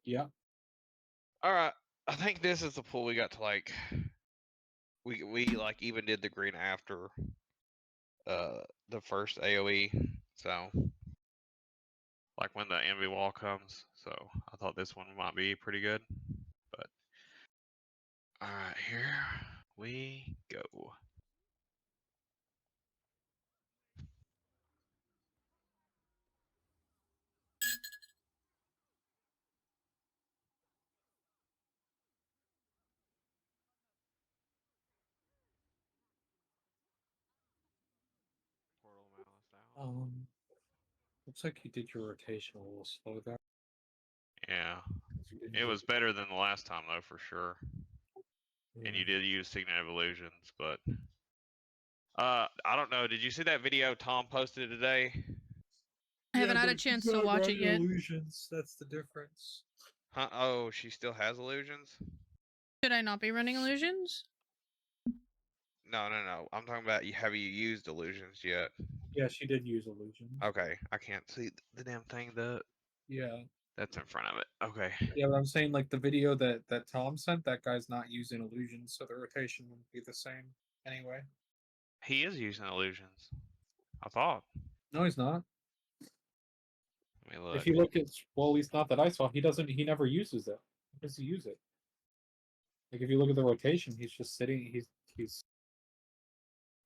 Yeah. All right. I think this is the pool we got to like. We like even did the green after the first AOE. So like when the envy wall comes. So I thought this one might be pretty good. But all right, here we go. Portal Malice out. Looks like you did your rotation a little slow there. Yeah. 'cause you didn't It do was better than the last time though, for sure. Yeah. And you did use Signet Evolutions, but I don't know. Did you see that video Tom posted today? I haven't had a chance to watch it yet. Illusions. That's the difference. Huh? Oh, she still has illusions? Should I not be running illusions? No. I'm talking about have you used illusions yet? Yeah, she did use illusions. Okay, I can't see the damn thing Yeah. that's in front of it. Okay. Yeah, but I'm saying like the video that Tom sent, that guy's not using illusions, so the rotation wouldn't be the same anyway. He is using illusions. I thought. No, he's not. Let me look. If you look at well, at least not that I saw. He never uses it. How does he use it? Like if you look at the rotation, he's just sitting. He's.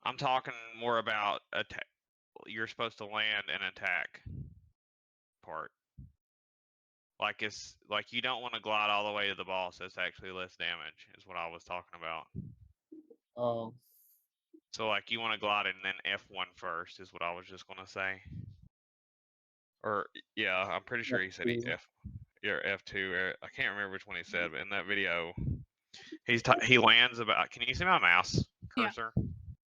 I'm talking more about attack. You're supposed to land and attack part. Like it's like you don't want to glide all the way to the boss. That's actually less damage, is what I was talking about. Oh. So like you want to glide and then F1 first, is what I was just gonna say. Or yeah, I'm pretty sure he said he F2. I can't remember which one he said, but in that video, he lands about. Can you see my mouse cursor?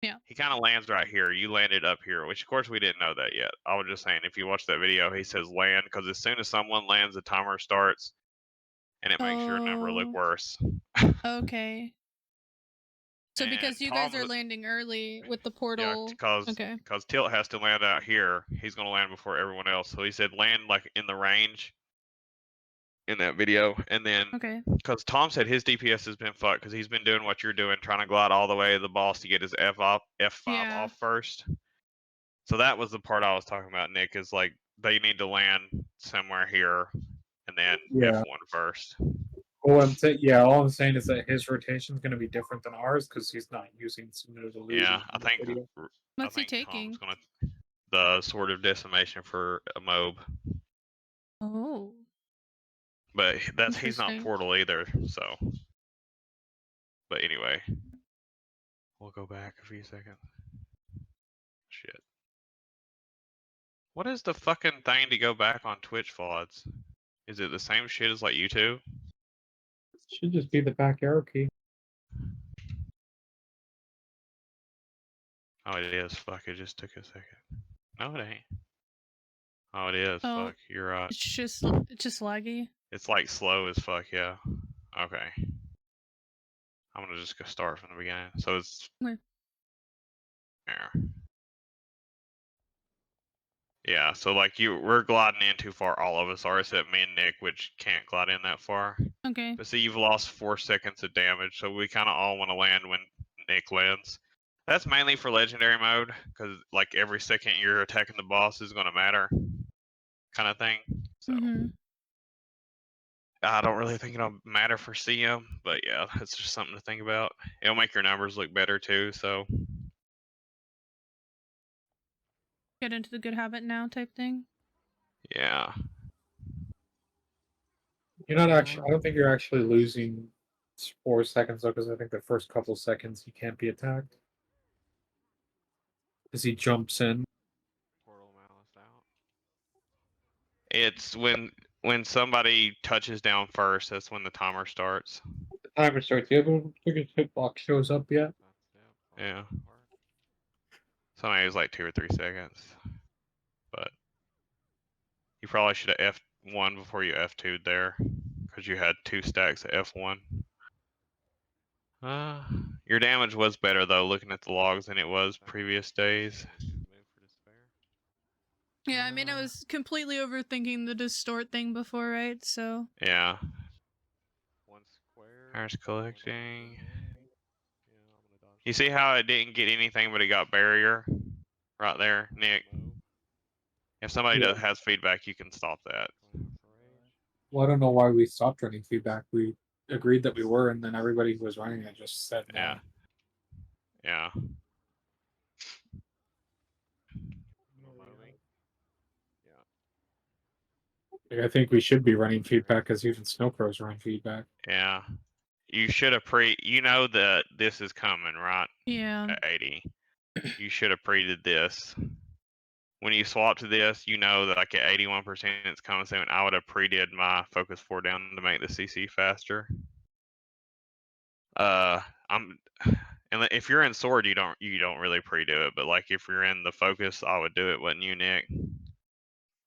Yeah. He kind of lands right here. You landed up here, which of course we didn't know that yet. I was just saying, if you watch that video, he says land because as soon as someone lands, the timer starts, and it makes your number look worse. Okay. So because you guys are landing early with the portal, yeah, because Tilt has to land out here. He's gonna land before everyone else. So he said land like in the range in that video, and then because Tom said his DPS has been fucked because he's been doing what you're doing, trying to glide all the way to the boss to get his F5 off first. So that was the part I was talking about, Nick. Is like they need to land somewhere here, and then F1 first. Well, all I'm saying is that his rotation is going to be different than ours because he's not using Signet illusion. Yeah, I think What's he taking? Tom's gonna the Sword of Decimation for a MOB. Oh. But he's not Portal either, so. But anyway, we'll go back a few seconds. Shit. What is the fucking thing to go back on Twitch VODs? Is it the same shit as like YouTube? Should just be the back arrow key. Oh, it is. Fuck, it just took a second. No, it ain't. Oh, it is. Fuck, you're right. It's just laggy. It's like slow as fuck, yeah. Okay. I'm gonna just go start from the beginning. So it's there. Yeah, so like we're gliding in too far, all of us are, except me and Nick, which can't glide in that far. Okay. But see, you've lost 4 seconds of damage, so we kind of all want to land when Nick lands. That's mainly for legendary mode, because like every second you're attacking the boss is going to matter, kind of thing. So I don't really think it'll matter for CM, but yeah, it's just something to think about. It'll make your numbers look better too, so. Get into the good habit now type thing. Yeah. You're not actually. I don't think you're actually losing 4 seconds though, because I think the first couple seconds he can't be attacked because he jumps in. Portal Malice out. It's when somebody touches down first. That's when the timer starts. The timer starts. You haven't look at hitbox shows up yet. Yeah. Sometimes like 2 or 3 seconds. But you probably should have F1 before you F2'd there, because you had 2 stacks of F1. Your damage was better though, looking at the logs, than it was previous days. Yeah, I mean, I was completely overthinking the distort thing before, right? So. Yeah. There's collecting. You see how it didn't get anything, but it got barrier right there, Nick? If somebody has feedback, you can stop that. Well, I don't know why we stopped running feedback. We agreed that we were, and then everybody who was running it just said no. Yeah. Yeah. Like, I think we should be running feedback because even Snowcrow's running feedback. Yeah. You should have you know that this is coming, right? Yeah. At 80. You should have pre-did this. When you swap to this, you know that like at 81% it's coming soon. I would have pre-did my focus 4 down to make the CC faster. And if you're in sword, you don't really pre-do it, but like if you're in the focus, I would do it, wouldn't you, Nick?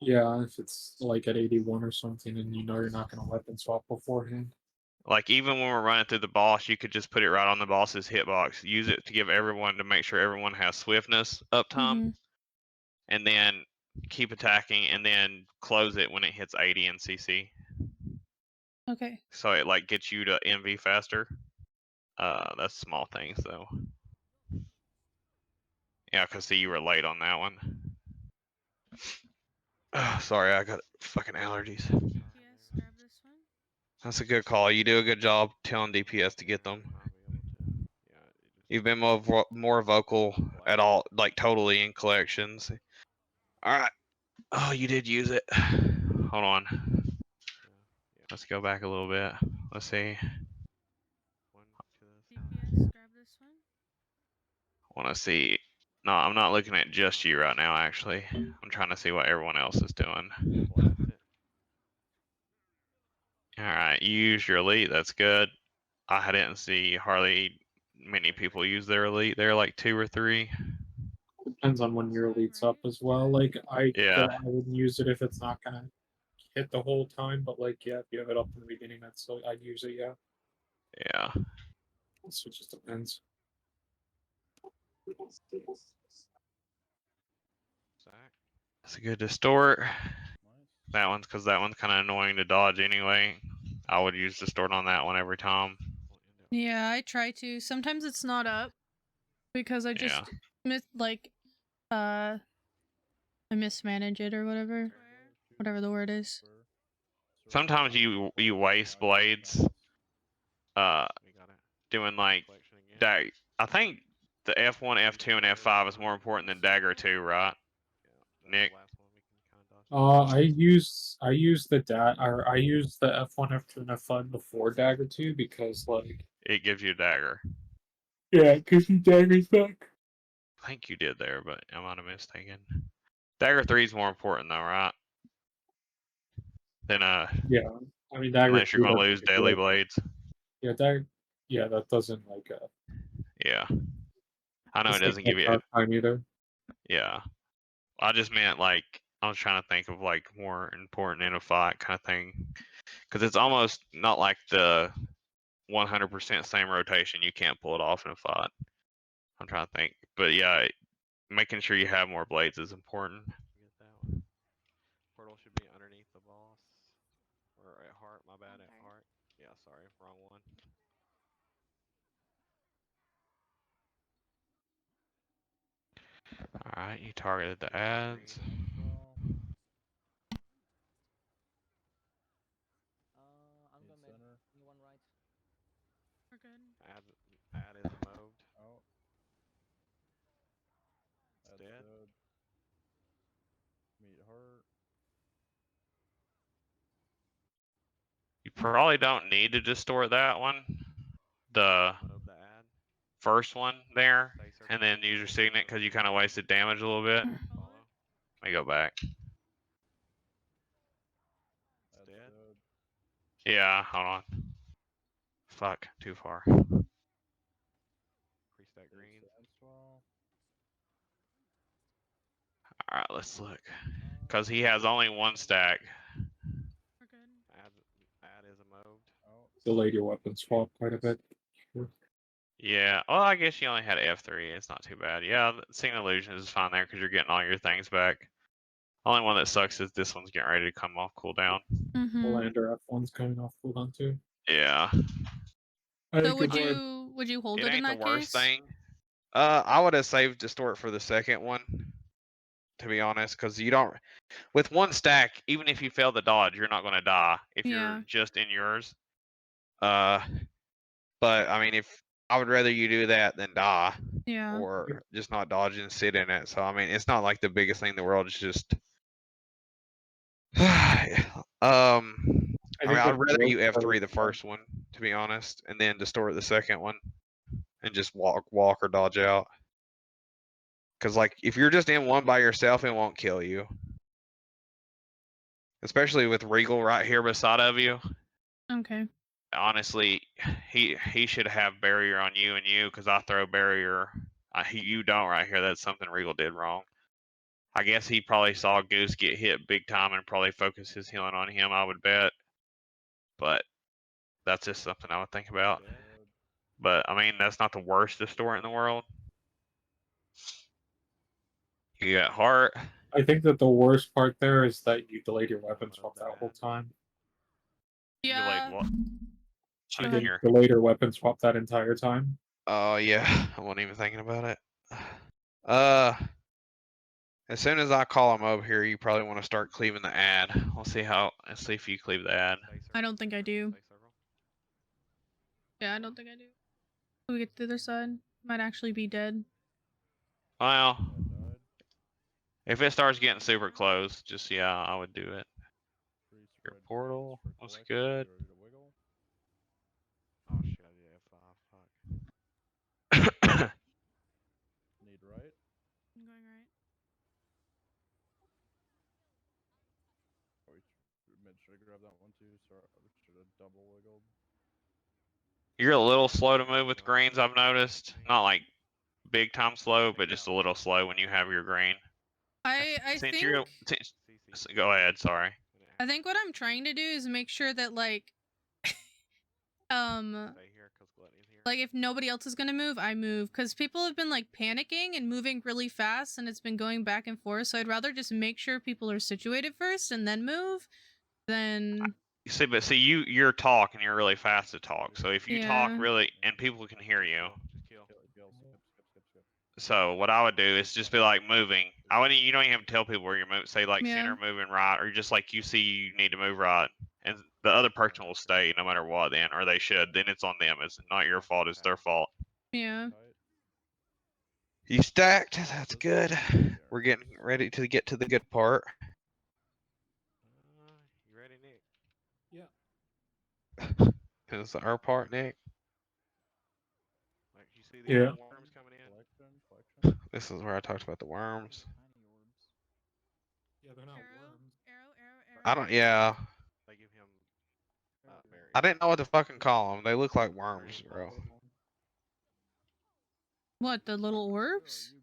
Yeah, if it's like at 81 or something, and you know you're not going to weapon swap beforehand. Like even when we're running through the boss, you could just put it right on the boss's hitbox. Use it to give everyone to make sure everyone has swiftness uptime, and then keep attacking, and then close it when it hits 80 in CC. Okay. So it like gets you to MV faster. That's small things though. Yeah, cause see you were late on that one. Sorry, I got fucking allergies. DPS, grab this one. That's a good call. You do a good job telling DPS to get them. You've been more vocal at all, like totally in collections. All right. Oh, you did use it. Hold on. Let's go back a little bit. Let's see. DPS, grab this one. I want to see. No, I'm not looking at just you right now, actually. I'm trying to see what everyone else is doing. Alright, you use your elite. That's good. I didn't see hardly many people use their elite. They're like 2 or 3. Depends on when your elite's up as well. Like, I wouldn't use it if it's not going to hit the whole time, but like, yeah, if you have it up in the beginning, I'd use it, yeah. Yeah. So it just depends. That's a good distort. That one's because that one's kind of annoying to dodge anyway. I would use distort on that one every time. Yeah, I try to. Sometimes it's not up because I just I mismanage it or whatever the word is. Sometimes you waste blades. Doing like I think the F1, F2, and F5 is more important than dagger 2, right, Nick? I use the I use the F1, F2, and F5 before dagger 2 because like it gives you a dagger. Yeah, it gives you daggers back. I think you did there, but I might have mistaken. Dagger 3 is more important though, right? Than yeah, I mean dagger. Unless you're gonna lose daily blades. Yeah, dagger. Yeah, that doesn't like. Yeah, I know it doesn't give you time either. Yeah, I just meant like I was trying to think of like more important in a fight kind of thing, because it's almost not like the 100% same rotation. You can't pull it off in a fight. I'm trying to think, but yeah, making sure you have more blades is important. Portal should be underneath the boss or at heart. My bad, at heart. Yeah, sorry, wrong one. All right, you targeted the ads. I'm going mid. One right. We're good. Ad is moved. Oh. That's dead. Good. Meet hurt. You probably don't need to distort that one. The first one there, and then use your signet because you kind of wasted damage a little bit. Let me go back. That's good. Yeah, hold on. Fuck, too far. Increase that green. Alright, let's look. Because he has only one stack. We're good. Ad is moved. Delayed your weapon swap quite a bit. Yeah, well, I guess you only had F3. It's not too bad. Yeah, seeing illusions is fine there because you're getting all your things back. Only one that sucks is this one's getting ready to come off cooldown. The lander F1's coming off cooldown too. Yeah. So would you hold it in ain't that the worst case? thing. I would have saved Distort for the second one, to be honest, because you don't. With one stack, even if you fail the dodge, you're not going to die if you're just in yours. But I mean, if I would rather you do that than die, or just not dodge and sit in it. So I mean, it's not like the biggest thing in the world. It's just, I mean, I'd rather you F3 the first one, to be honest, and then Distort the second one, and just walk or dodge out. Because like, if you're just in one by yourself, it won't kill you. Especially with Regal right here beside of you. Okay. Honestly, he should have barrier on you and you, because I throw barrier. You don't right here. That's something Regal did wrong. I guess he probably saw Goose get hit big time and probably focused his healing on him, I would bet. But that's just something I would think about. But I mean, that's not the worst Distort in the world. You got Heart. I think that the worst part there is that you delayed your weapon swap that whole time. Yeah. Delayed what? She did delayed her weapon swap that entire time. Oh yeah, I wasn't even thinking about it. As soon as I call him over here, you probably want to start cleaving the ad. Let's see if you cleave the ad. I don't think I do. Yeah, I don't think I do. When we get to the other side, might actually be dead. Well, if it starts getting super close, just yeah, I would do it. Your portal looks good. Oh shit, I did F5. Fuck. Need right. I'm going right. Should I grab that one too? Sorry, should have double wiggled. You're a little slow to move with greens, I've noticed. Not like big time slow, but just a little slow when you have your green. I think. Go ahead. Sorry. I think what I'm trying to do is make sure that like like if nobody else is gonna move, I move, because people have been like panicking and moving really fast, and it's been going back and forth. So I'd rather just make sure people are situated first and then move. Then see, you're talking. You're really fast to talk. So if you talk really and people can hear you. So what I would do is just be like moving. You don't even have to tell people where you're moving. Say like center moving right, or just like you see you need to move right, and the other person will stay no matter what. Then, or they should. Then it's on them. It's not your fault. It's their fault. Yeah. You stacked. That's good. We're getting ready to get to the good part. You ready, Nick? Yeah. Is our part, Nick? Like you see the worms coming in. This is where I talked about the worms. Yeah, they're not worms. Arrow. I don't. Yeah. They give him. I didn't know what to fucking call them. They look like worms, bro. What, the little orbs?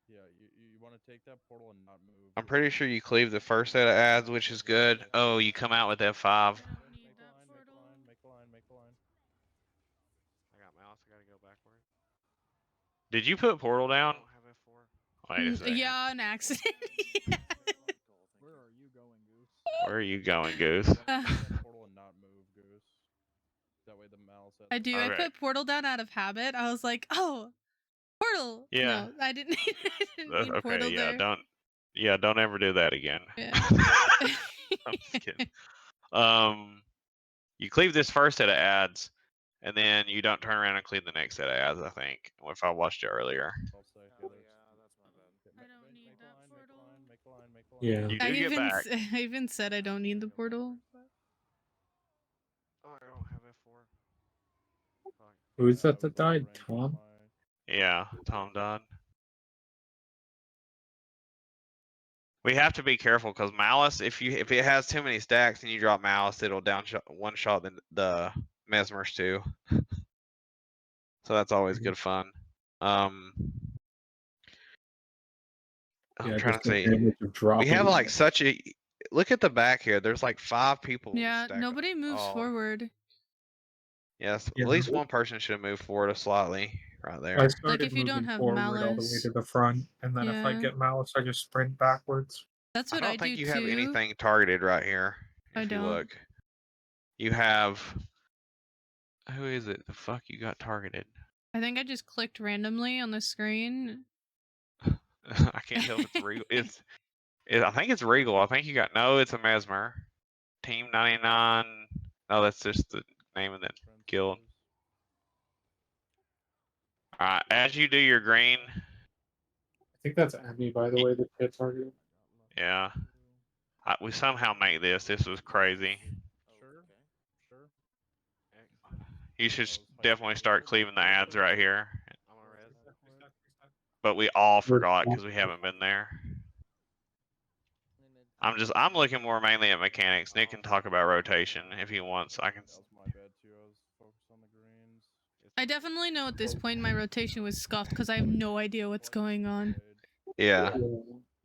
Yeah, you want to take that portal and not move. I'm pretty sure you cleave the first set of ads, which is good. Oh, you come out with F5. I don't need that portal. Make a line. I got mouse. I gotta go backwards. Did you put portal down? Wait a second. Yeah, an accident. Yeah. Where are you going, Goose? Where are you going, Goose? Portal and not move, Goose. That way the mouse. I do. Okay. I put portal down out of habit. I was like, oh, portal. Yeah. No, I didn't need portal yeah, there. Don't ever do that again. Yeah. I'm just kidding. You cleave this first set of ads, and then you don't turn around and cleave the next set of ads, I think, if I watched it earlier. I don't need that portal. Make a line. Yeah. You do get back. I even said I don't need the portal. Oh, I don't have F4. Who's that died? Tom? Yeah, Tom died. We have to be careful because Malice, if it has too many stacks and you drop Malice, it'll one shot the Mesmers too. So that's always good fun. I'm trying to see. We have like such a look at the back here. There's like 5 people. Yeah, nobody moves forward. Yes, at least one person should move forward slightly right there. I started like if you don't have forward Malice all the way to the front, and then if I get Malice, I just sprint backwards. That's what I don't think do you too. have anything targeted right here. I If you don't. look, you have. Who is it? The fuck you got targeted? I think I just clicked randomly on the screen. I can't tell if it's Regal. I think it's Regal. I think you got no. It's a Mesmer. Team 99. No, that's just the name of the guild. All right. As you do your green. I think that's Emmy, by the way, the pit target. Yeah. We somehow make this. This was crazy. Sure. Sure. You should definitely start cleaving the ads right here. Reset. But we all forgot because we haven't been there. I'm looking more mainly at mechanics. Nick can talk about rotation if he wants. I can. That was my bad too. I was focused on the greens. I definitely know at this point my rotation was scuffed because I have no idea what's going on. Yeah. The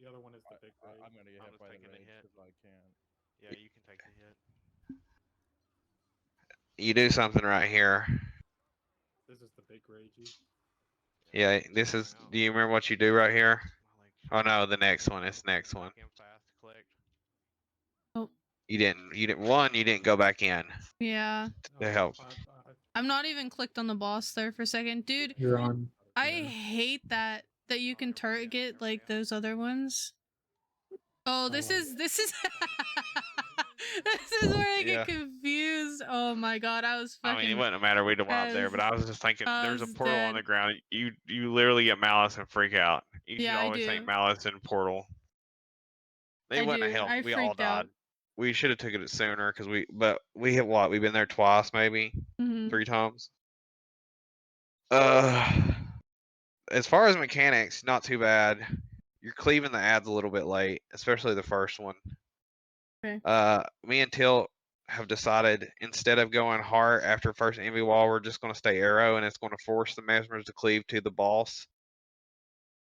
other one is the big rage. I'm gonna get hit by the rage because I can't. Yeah, you can take the hit. You do something right here. This is the big ragey. Yeah, this is. Do you remember what you do right here? Oh no, the next one. It's the next one. Oh. You didn't. You didn't go back in. Yeah. To help. I'm not even clicked on the boss there for a second, dude. You're on. I hate that you can target like those other ones. Oh, this is this is where I get confused. Oh my god, I was fucking. I mean, it wouldn't matter. We'd have went up there, but I was just thinking, there's a portal on the ground. You literally get malice and freak out. You should always think malice and portal. They wouldn't have helped. We all died. We should have took it sooner because but we hit what? We've been there twice, maybe 3 times. As far as mechanics, not too bad. You're cleaving the ads a little bit late, especially the first one. Okay. Me and Tilt have decided instead of going hard after first envy wall, we're just going to stay arrow, and it's going to force the mesmers to cleave to the boss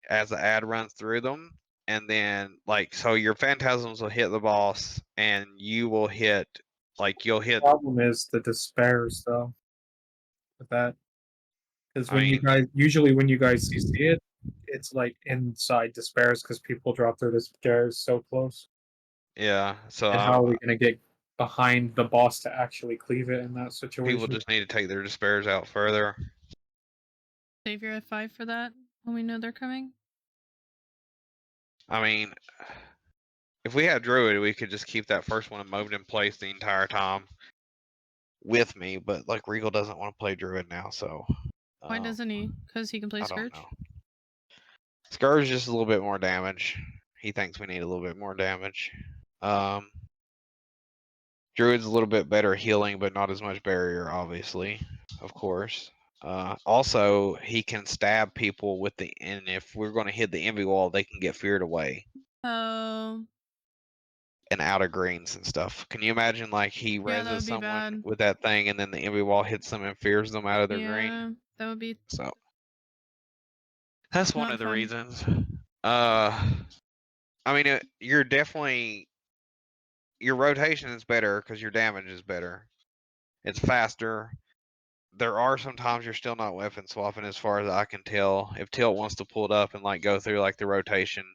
as the ad runs through them. And then, so your phantasms will hit the boss, and you will hit, you'll hit. The problem is the despairs, though. With that, because when you guys see it, it's like inside despairs because people drop their despairs so close. Yeah. So. And how are we gonna get behind the boss to actually cleave it in that situation? People just need to take their despairs out further. Save your F5 for that when we know they're coming. I mean, if we had Druid, we could just keep that first one moved in place the entire time with me, but Regal doesn't want to play Druid now, so. Why doesn't he? Because he can play Scourge? I don't know. Scourge is just a little bit more damage. He thinks we need a little bit more damage. Druid's a little bit better healing, but not as much barrier, obviously, of course. Also, he can stab people and if we're going to hit the envy wall, they can get feared away. Oh. And out of greens and stuff. Can you imagine he reses someone with that thing and then the envy wall hits them and fears them out of their green? Yeah, that would be. So that's one of the reasons. I mean, you're definitely your rotation is better because your damage is better. It's faster. There are some times you're still not weapon swapping, as far as I can tell. If Tilt wants to pull it up and go through the rotation.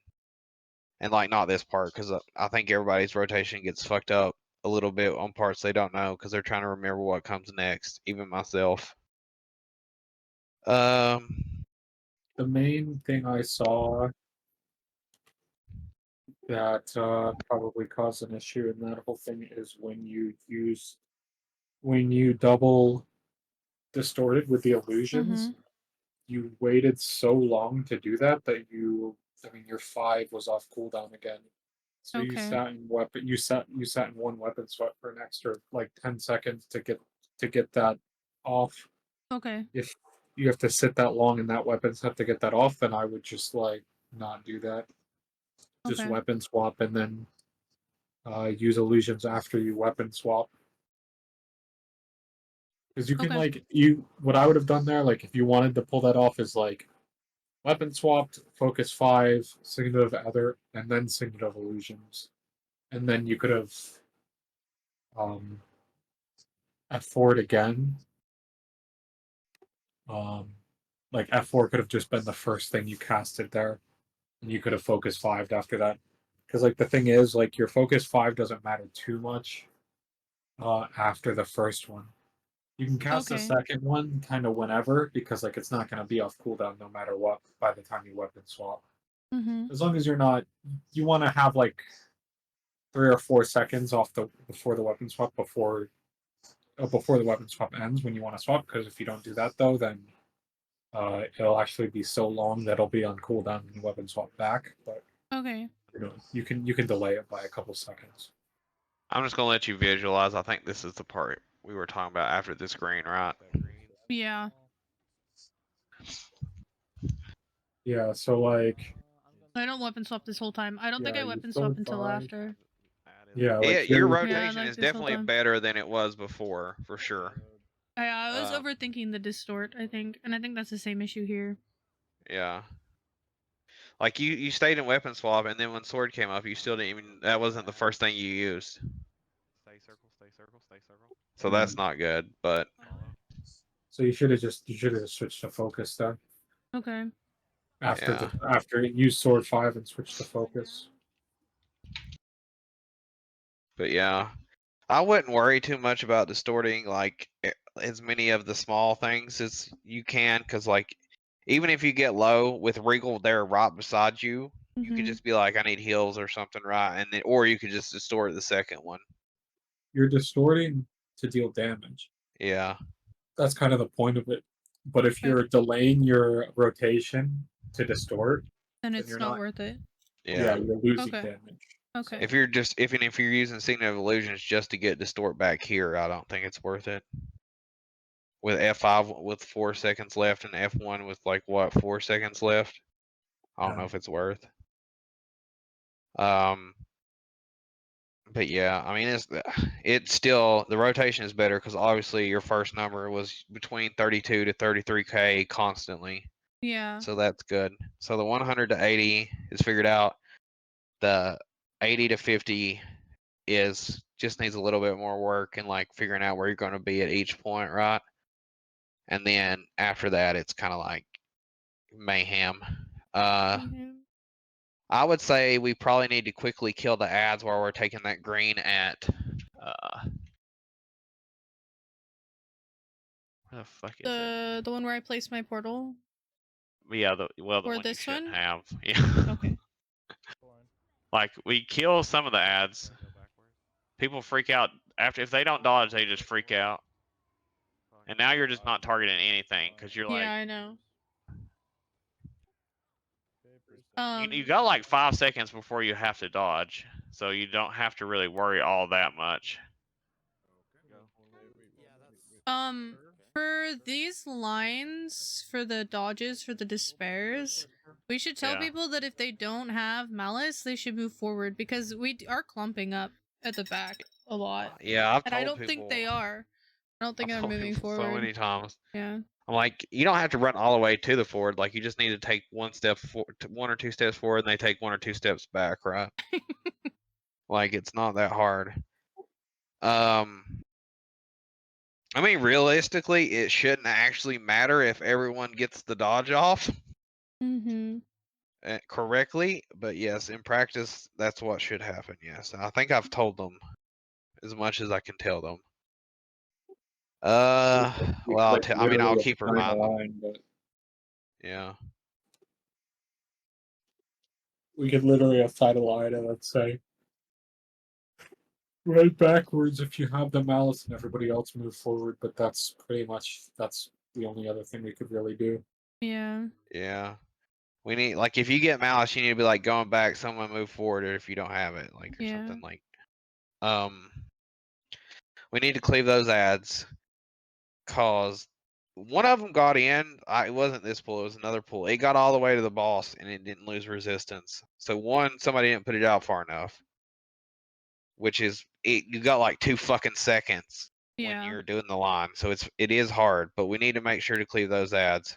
And not this part, because I think everybody's rotation gets fucked up a little bit on parts they don't know because they're trying to remember what comes next, even myself. The main thing I saw that probably caused an issue in that whole thing is when you double distorted with the illusions, you waited so long to do that your 5 was off cooldown again. So you sat in one weapon sweat for an extra 10 seconds to get that off. Okay. If you have to sit that long in that weapon set to get that off, then I would just not do that. Just weapon swap and then use illusions after you weapon swap. Because you can what I would have done there, if you wanted to pull that off, is weapon swapped, focus 5, signet of Ether, and then signet of illusions, and then you could have F4'd again. F4 could have just been the first thing you casted there, and you could have focused 5'd after that. Because like the thing is, like your focus 5 doesn't matter too much after the first one. You can cast the Okay. second one kind of whenever because like it's not going to be off cooldown no matter what by the time you weapon swap. As long as you're not, you want to have like 3 or 4 seconds off before the weapon swap before the weapon swap ends when you want to swap. Because if you don't do that though, then it'll actually be so long that it'll be on cooldown when you weapon swap back. But Okay. you can delay it by a couple seconds. I'm just gonna let you visualize. I think this is the part we were talking about after this green, right? Yeah. Yeah. So like. I don't weapon swap this whole time. I don't think Yeah, I you weapon sold swap until 5. after. Yeah, Yeah, like your you're rotation like is this whole definitely time. better than it was before, for sure. I was overthinking the distort, I think, and I think that's the same issue here. Yeah. Like you stayed in weapon swap, and then when sword came up, you still didn't even. That wasn't the first thing you used. Stay circle, stay circle, stay circle. So that's not good, but. So you should have switched to focus then. Okay. After use sword 5 and switch to focus. But yeah, I wouldn't worry too much about distorting like as many of the small things as you can, because like even if you get low with Regal there right beside you, you could just be like, I need heals or something, right? And then or you could just distort the second one. You're distorting to deal damage. Yeah. That's kind of the point of it. But if you're delaying your rotation to distort, then then it's you're not not worth it. Yeah, you're losing Okay. damage. Okay. If you're just if you're using Signal of Illusions just to get distort back here, I don't think it's worth it. With F5 with 4 seconds left and F1 with like what 4 seconds left, I don't know if it's worth. But yeah, I mean it's still the rotation is better because obviously your first number was between 32 to 33k constantly. Yeah. So that's good. So the 100 to 80 is figured out. The 80 to 50 is just needs a little bit more work and like figuring out where you're going to be at each point, right? And then after that, it's kind of like mayhem. I would say we probably need to quickly kill the ads while we're taking that green at. Where the fuck is it? The one where I placed my portal. Yeah, the one you shouldn't have. Yeah. Okay. Like we kill some of the ads. People freak out after if they don't dodge, they just freak out. And now you're just not targeting anything because you're like. Yeah, I know. You got like 5 seconds before you have to dodge, so you don't have to really worry all that much. For these lines, for the dodges, for the despairs, we should tell people that if they don't have malice, they should move forward because we are clumping up at the back a lot. Yeah, I've and told I don't people, think they are. I don't think they're moving forward so many times. Yeah. I'm like, you don't have to run all the way to the forward. Like, you just need to take 1 or 2 steps forward, and they take 1 or 2 steps back, right? Like, it's not that hard. I mean, realistically, it shouldn't actually matter if everyone gets the dodge off. Correctly, but yes, in practice, that's what should happen. Yes, and I think I've told them as much as I can tell them. Well, I mean, I'll keep reminding them. Yeah. We could literally have tied a line and let's say right backwards if you have the malice and everybody else move forward, but that's pretty much that's the only other thing we could really do. Yeah. Yeah. We need like if you get malice, you need to be like going back, someone move forward, or if you don't have it, like or something like. We need to cleave those ads, cause one of them got in. It wasn't this pool; it was another pool. It got all the way to the boss, and it didn't lose resistance. So somebody didn't put it out far enough, which is you got like 2 fucking seconds when you're doing the line. So it is hard, but we need to make sure to cleave those ads.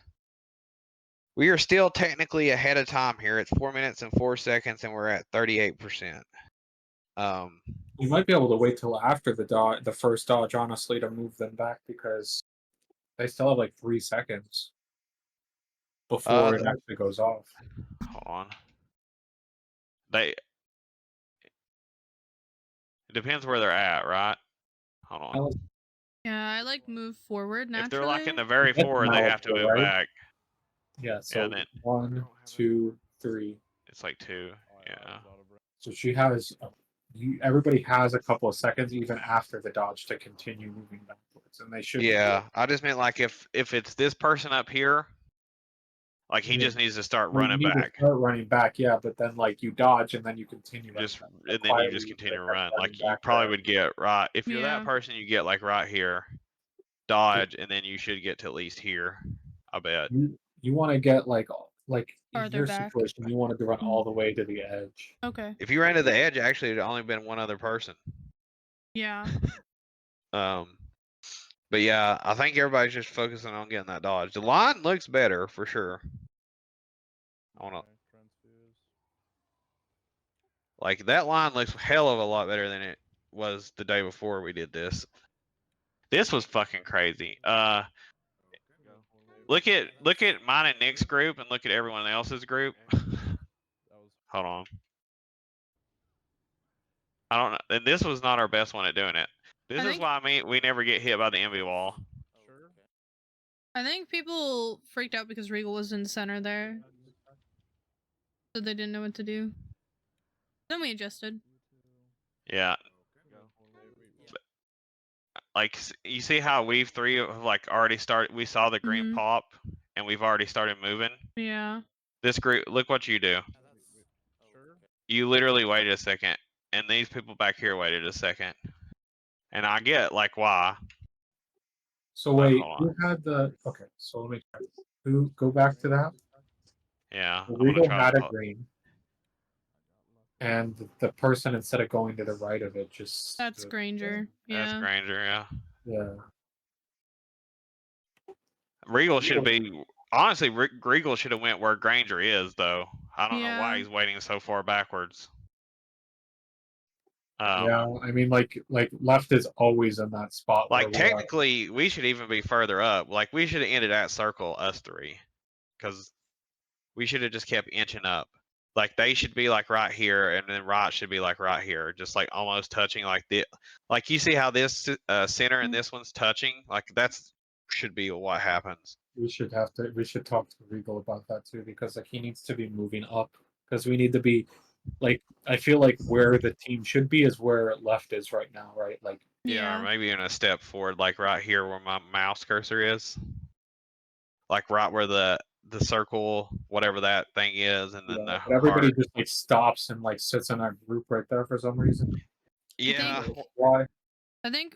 We are still technically ahead of time here. It's 4 minutes and 4 seconds, and we're at 38%. You might be able to wait till after the first dodge, honestly, to move them back because they still have like 3 seconds before it actually goes off. Hold on. It depends where they're at, right? Hold on. Yeah, I like move forward naturally. If they're like in the very forward, they have to move back. Yeah, so then 1, 2, 3. It's like 2. Yeah. So she has. Everybody has a couple of seconds even after the dodge to continue moving backwards, and they should. Yeah, I just meant like if it's this person up here, like he just needs to start running back. Start running back, yeah, but then like you dodge and then you continue. And then you just continue to run. Like you probably would get right if you're that person, you get like right here, dodge, and then you should get to at least here. I bet. You want to get like in Farther your back. situation, you wanted to run all the way to the edge. Okay. If you ran to the edge, actually, it'd only been one other person. Yeah. But yeah, I think everybody's just focusing on getting that dodge. The line looks better for sure. I wanna like that line looks hell of a lot better than it was the day before we did this. This was fucking crazy. Look at mine and Nick's group and look at everyone else's group. Hold on. I don't know. And this was not our best one at doing it. This is why we never get hit by the envy wall. I think people freaked out because Regal was in the center there. So they didn't know what to do. Then we adjusted. Yeah. Like, you see how we've 3 have like already started, we saw the green pop and we've already started moving? Yeah. This group, look what you do. You literally waited a second, and these people back here waited a second. And I get like why. So wait, who had the? Okay, so let me try. Who go back to that? Yeah. Regal had a green, and the person instead of going to the right of it just. That's Granger. Yeah. That's Granger. Yeah. Yeah. Regal should be honestly. Regal should have went where Granger is, though. I don't know why he's waiting so far backwards. Yeah, I mean, like left is always in that spot. Like technically, we should even be further up. Like we should have ended at circle us 3, because we should have just kept inching up. Like they should be like right here, and then right should be like right here, just like almost touching like the. Like you see how this center and this one's touching. Like that's should be what happens. We should talk to Regal about that too, because like he needs to be moving up, because we need to be like, I feel like where the team should be is where left is right now, right? Like yeah, or maybe in a step forward, like right here where my mouse cursor is, like right where the circle, whatever that thing is, and then the everybody just like stops and like sits in that group right there for some reason. Yeah. Why? I think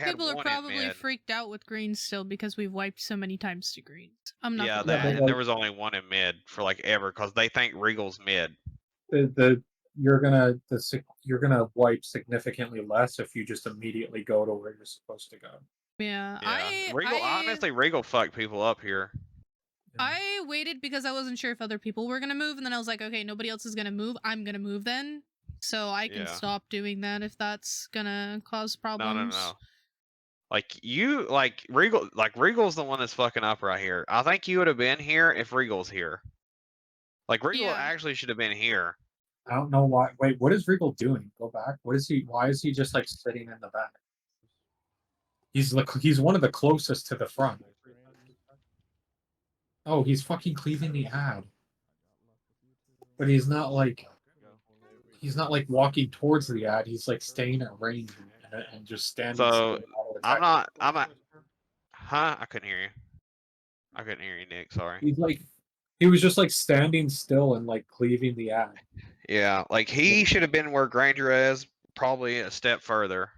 people are probably freaked out with greens still because we've wiped so many times to greens. I'm not. Yeah, that, and there was only one in mid for like ever because they think Regal's mid. You're gonna wipe significantly less if you just immediately go to where you're supposed to go. Yeah. Regal fucked people up here. I waited because I wasn't sure if other people were gonna move, and then I was like, okay, nobody else is gonna move. I'm gonna move then, so I can stop doing that if that's gonna cause problems. No. Like Regal's the one that's fucking up right here. I think you would have been here if Regal's here. Like Regal actually should have been here. I don't know why. Wait, what is Regal doing? Go back. What is he? Why is he just like sitting in the back? He's one of the closest to the front. Oh, he's fucking cleaving the ad. But he's not like walking towards the ad. He's like staying at range and just standing. So I couldn't hear you. I couldn't hear you, Nick. Sorry. He was just like standing still and like cleaving the ad. Yeah, like he should have been where Granger is, probably a step further.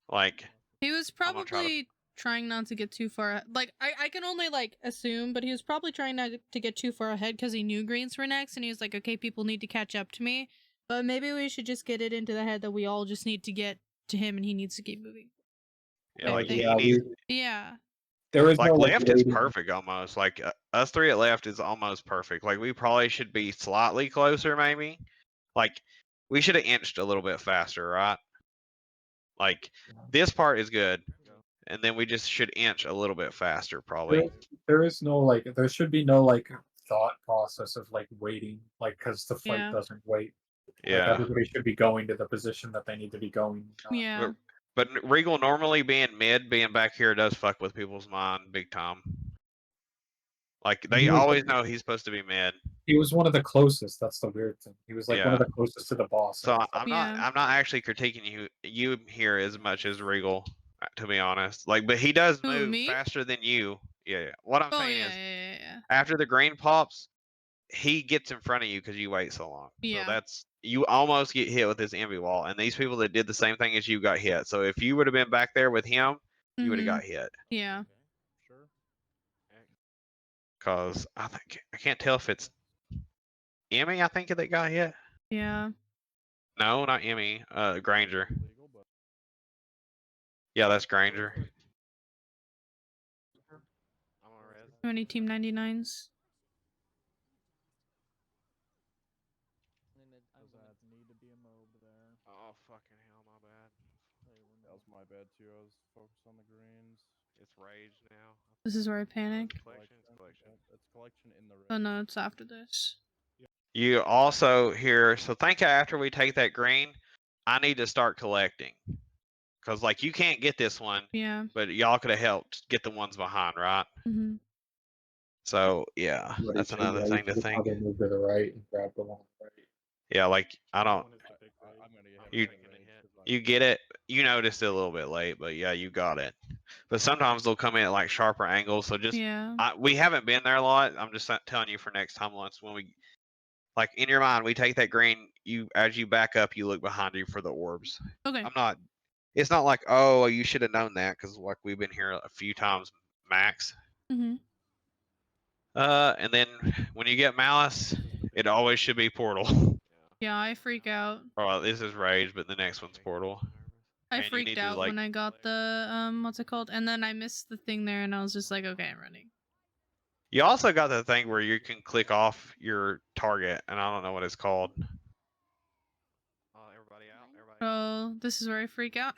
Like he was probably trying not to get too far. Like I can only like assume, but he was probably trying not to get too far ahead because he knew greens were next, and he was like, okay, people need to catch up to me. But maybe we should just get it into the head that we all just need to get to him, and he needs to keep moving. Yeah, There is like left is perfect almost. Like us 3 at left is almost perfect. Like we probably should be slightly closer, maybe. Like we should have inched a little bit faster, right? Like this part is good, and then we just should inch a little bit faster, probably. There should be no like thought process of like waiting, like because the fight doesn't wait. Like Yeah. everybody should be going to the position that they need to be going. Yeah. But Regal normally being mid, being back here does fuck with people's mind big time. Like they always know he's supposed to be mid. He was one of the closest. That's the weird thing. He was like one of Yeah. the closest to the boss. So and I'm Yeah. not actually critiquing you here as much as Regal, to be honest. Like, but he does Who, move me? faster than you. Yeah. What I'm Oh saying yeah, is, yeah. after the green pops, he gets in front of you because you wait so long. Yeah. So that's you almost get hit with this envy wall, and these people that did the same thing as you got hit. So if you would have been back there with him, you would have got hit. Yeah. Okay, sure. Cause I can't tell if it's Emmy. I think that got hit. Yeah. No, not Emmy. Granger. Legal, but Yeah, that's Granger. I'm on res. How many Team 99s? does that need to be a mob there? Oh fucking hell, my bad. That was my bad too. I was focused on the greens. It's rage now. This is where I panic. Collection. Yep, it's collection in the Oh red. no, it's after this. You also here, so think after we take that green, I need to start collecting. Cause like you can't get this one, Yeah. but y'all could have helped get the ones behind, right? Mm-hmm. So yeah, that's another thing to think. Probably move to the right and grab the one on the right. Yeah, like I don't. I'm gonna get You- hit. by the rage 'cause I'm- You get it. You noticed it a little bit late, but yeah, you got it. But sometimes they'll come in at like sharper angles. So just Yeah. we haven't been there a lot. I'm just telling you for next time once when we like in your mind we take that green. You as you back up, you look behind you for the orbs. Okay. I'm not. It's not like oh you should have known that because like we've been here a few times max. Mm-hmm. And then when you get malice, it always should be portal. Yeah, I freak out. Oh, this is rage, but the next one's portal. I And you freaked need to, out like- when I got the what's it called? And then I missed the thing there and I was just like, okay, I'm running. You also got the thing where you can click off your target, and I don't know what it's called. Oh, everybody out. Everybody. Oh, this is where I freak out.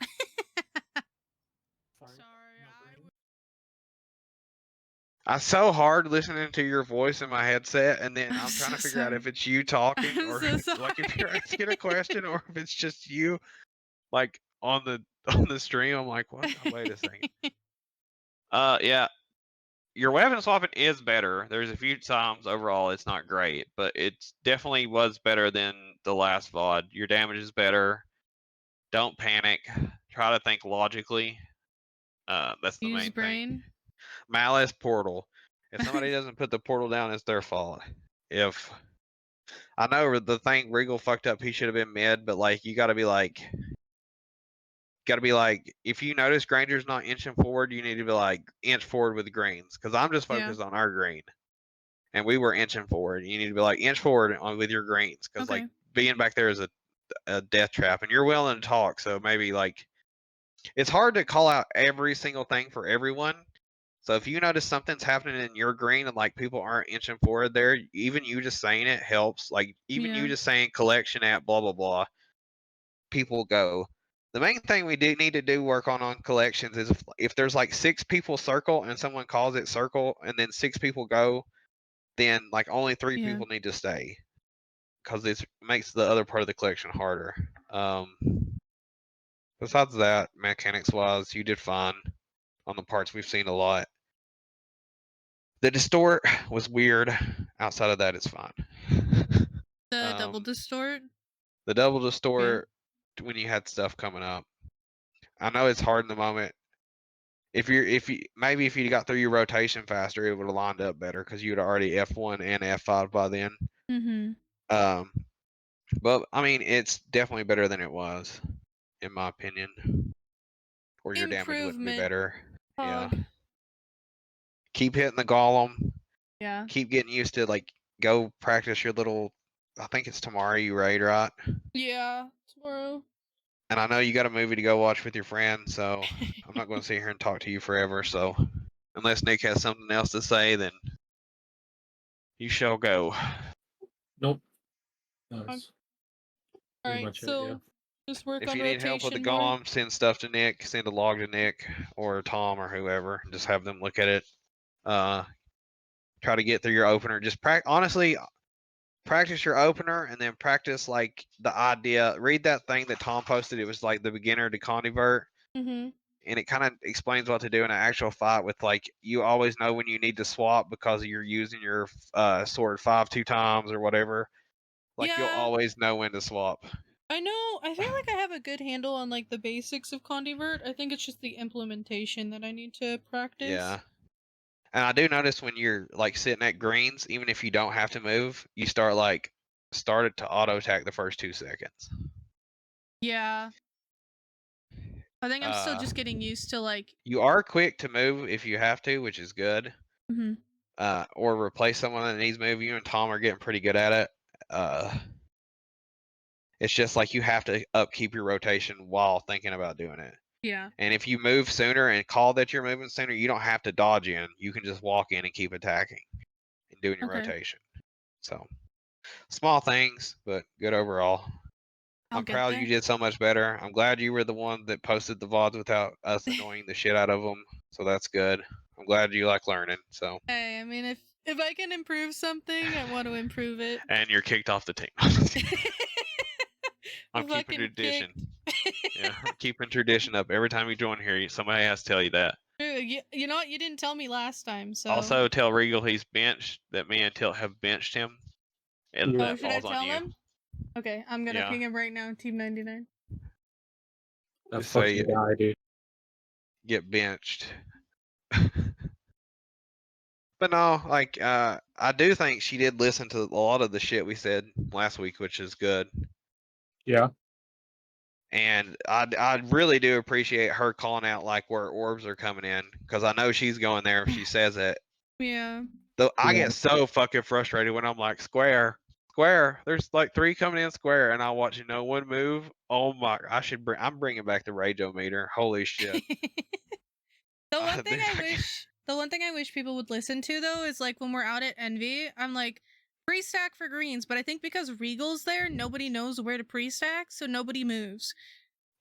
Sorry. It's so hard listening to your voice in my headset, and then I'm I'm trying so to figure out sorry. if it's you talking I'm or so like if you're sorry. asking a question or if it's just you, like on the stream. I'm like, what? Wait a second. Yeah. Your weapon swapping is better. There's a few times overall it's not great, but it definitely was better than the last VOD. Your damage is better. Don't panic. Try to think logically. That's the Use main brain. thing. Malice portal. If somebody doesn't put the portal down, it's their fault. If I know the thing Regal fucked up, he should have been mid, but like you gotta be like if you notice Granger's not inching forward, you need to be like inch forward with the greens. Cause I'm just focused on our green. And we were inching forward. You need to be like inch forward with your greens. Cause Okay. like being back there is a death trap and you're willing to talk, so maybe like it's hard to call out every single thing for everyone. So if you notice something's happening in your green and like people aren't inching forward there, even you just saying it helps. Like even Yeah. you just saying collection at blah blah blah, people go. The main thing we do need to do work on collections is if there's like 6 people circle and someone calls it circle and then 6 people go, then like only 3 Yeah. people need to stay because this makes the other part of the collection harder. Besides that, mechanics wise, you did fine on the parts we've seen a lot. The distort was weird. Outside of that, it's fine. The double distort. The double distort when you had stuff coming up. I know it's hard in the moment. If you got through your rotation faster, it would have lined up better because you'd already F1 and F5 by then. Mm-hmm. But I mean, it's definitely better than it was, in my opinion. Or your damage wouldn't be Improvement. better. Pog. Yeah. Keep hitting the golem. Yeah. Keep getting used to like go practice your little. I think it's tomorrow you raid, right? Yeah. Tomorrow. And I know you got a movie to go watch with your friend, so I'm not going to sit here and talk to you forever. So unless Nick has something else to say, then you shall go. Nope. That's All pretty right. much it, So yeah. just work If on you need help with the rotation more. golem, send stuff to Nick. Send a log to Nick or Tom or whoever. Just have them look at it. Try to get through your opener. Just honestly, practice your opener and then practice like the idea. Read that thing that Tom posted. It was like the beginner to convert. Mm-hmm. And it kind of explains what to do in an actual fight with like you always know when you need to swap because you're using your sword 2 times or whatever. Like you'll Yeah. always know when to swap. I know. I feel like I have a good handle on like the basics of convert. I think it's just the implementation that I need to practice. Yeah. And I do notice when you're like sitting at greens, even if you don't have to move, you start it to auto attack the first 2 seconds. Yeah. I think I'm still just getting used to like. You are quick to move if you have to, which is good. Mm-hmm. Or replace someone that needs move. You and Tom are getting pretty good at it. It's just like you have to upkeep your rotation while thinking about doing it. Yeah. And if you move sooner and call that you're moving sooner, you don't have to dodge in. You can just walk in and keep attacking and doing your rotation. So small things, but good overall. I'm proud you did so much better. I'm glad you were the one that posted the VODs without us annoying the shit out of them. So that's good. I'm glad you like learning. So. Hey, I mean, if I can improve something, I want to improve it. And you're kicked off the team. I'm keeping tradition. Yeah, I'm keeping tradition up. Every time you join here, somebody has to tell you that. You know what? You didn't tell me last time, so. Also, tell Regal he's benched. That me and Tilt have benched him. And that should I falls tell on you. him? Okay, I'm gonna ping him right now. Team 99. That fucking guy, dude. Get benched. But no, like I do think she did listen to a lot of the shit we said last week, which is good. Yeah. And I really do appreciate her calling out like where orbs are coming in, because I know she's going there if she says it. Yeah. Though I get so fucking frustrated when I'm like square. There's like 3 coming in square, and I watch no one move. Oh my! I'm bringing back the rage-o-meter. Holy shit! The one thing I wish people would listen to though is like when we're out at Envy, I'm like pre-stack for greens, but I think because Regal's there, nobody knows where to pre-stack, so nobody moves.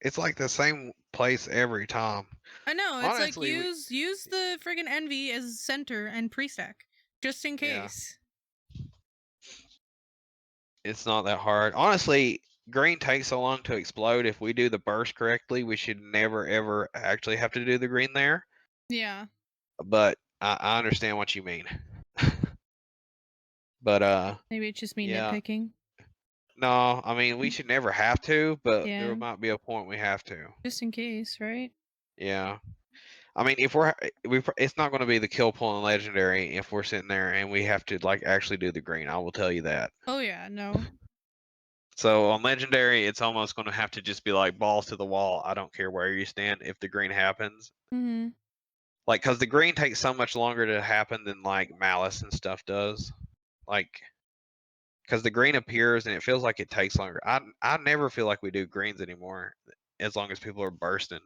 It's like the same place every time. I know. It's honestly, like use the friggin' Envy as center and pre-stack just in case. Yeah. It's not that hard. Honestly, green takes so long to explode. If we do the burst correctly, we should never ever actually have to do the green there. Yeah. But I understand what you mean. But maybe it's just me nitpicking. No, I mean we should never have to, but there might be a point we have to. Just in case, right? Yeah. I mean, if it's not going to be the kill pull in legendary if we're sitting there and we have to like actually do the green. I will tell you that. Oh yeah, no. So on legendary, it's almost going to have to just be like balls to the wall. I don't care where you stand if the green happens. Mm-hmm. Like, cause the green takes so much longer to happen than like malice and stuff does. Like, cause the green appears and it feels like it takes longer. I never feel like we do greens anymore, as long as people are bursting.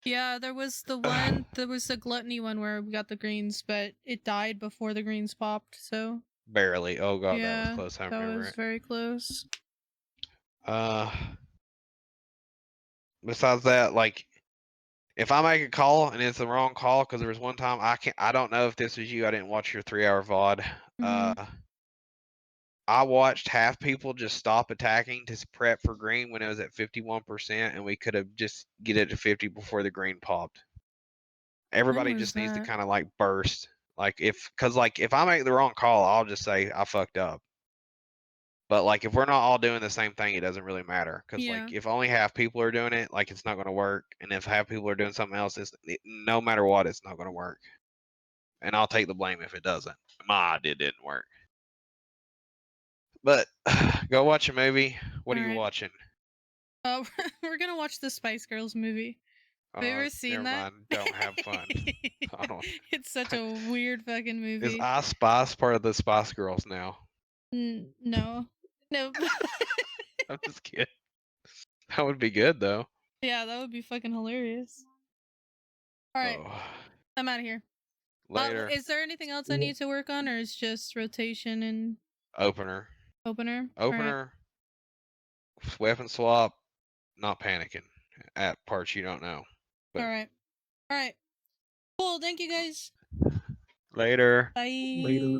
Yeah, there was the gluttony one where we got the greens, but it died before the greens popped, so. Barely. Oh god, yeah, that was close. I remember that was very close. Besides that, like, if I make a call and it's the wrong call, because there was one time I don't know if this was you. I didn't watch your 3-hour VOD. Mm-hmm. I watched half people just stop attacking to prep for green when it was at 51%, and we could have just get it to 50 before the green popped. Everybody just needs to kind of like burst. Like if I make the wrong call, I'll just say I fucked up. But like if we're not all doing the same thing, it doesn't really matter. Because like if only half people are doing it, like it's not going to work. And if half people are doing something else, no matter what, it's not going to work. And I'll take the blame if it doesn't. My idea didn't work. But go watch a movie. What are you watching? Oh, we're gonna watch the Spice Girls movie. Have you ever seen that? Mind. Don't have fun. I don't. It's such a weird fucking movie. Is I Spice part of the Spice Girls now? No. Nope. I'm just kidding. That would be good though. Yeah, that would be fucking hilarious. Alright. I'm out of here. Later. Is there anything else I need to work on, or is just rotation and opener? Opener. Weapon swap. Not panicking at parts you don't know. But... All right. Cool. Thank you guys. Later. Bye. Later.